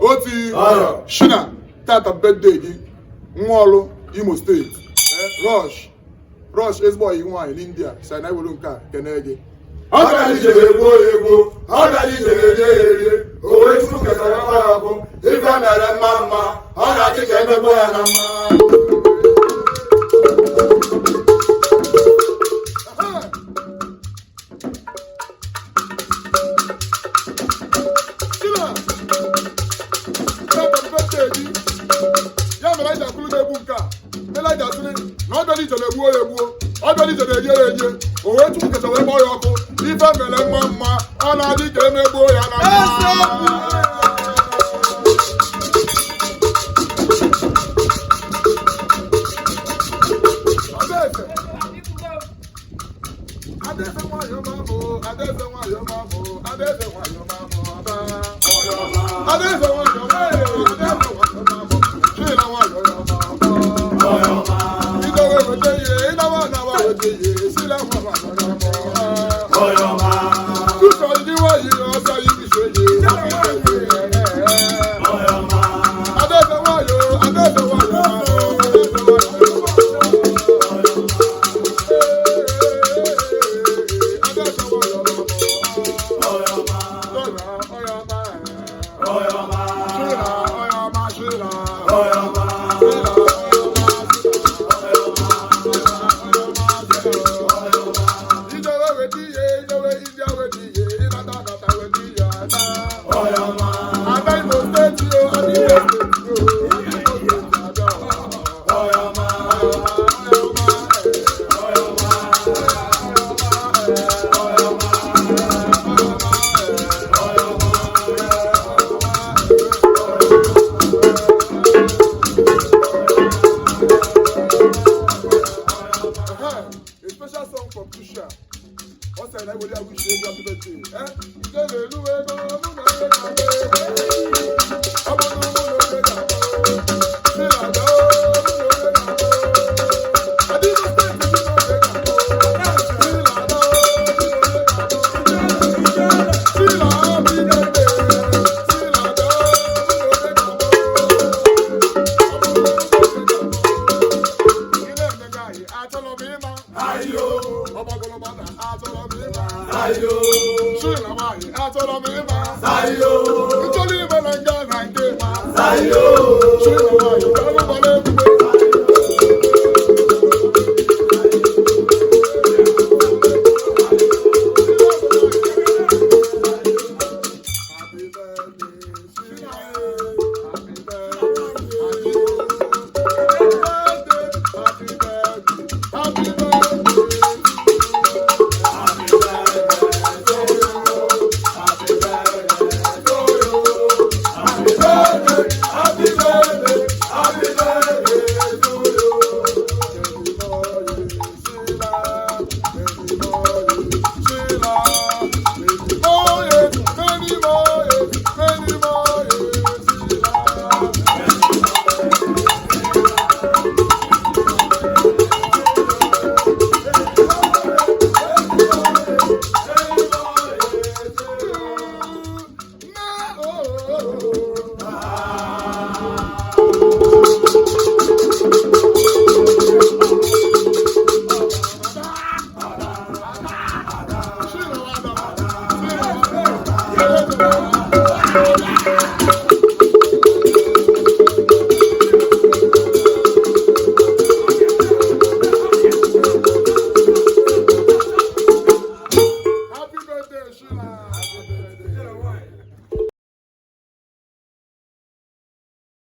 Oti. Shina, tata birthday gị. Nwolu, Imo State. Rush ezigbo oyi nwaanyị n'India. Say na iwelu nke a kene gị. Ọ ga-adị jere egbo. Ọ ga-adị jere ere. O wee tupu kesara ya ọkụ. Ife mere mma. Ọ ga-adị ka emegbo ya na mma. Ya mere anyị akwụrụ n'egbu nke a. Elijah sịrị na ọ bịara ije na-egbuo ya egbuo. Ọ bịara ije na-enye ya enye. O wee tupu kesa wee gbaa ya ọkụ. Ife mere mma. Ọ na-adị ka emegbuo ya na mma. Sayo.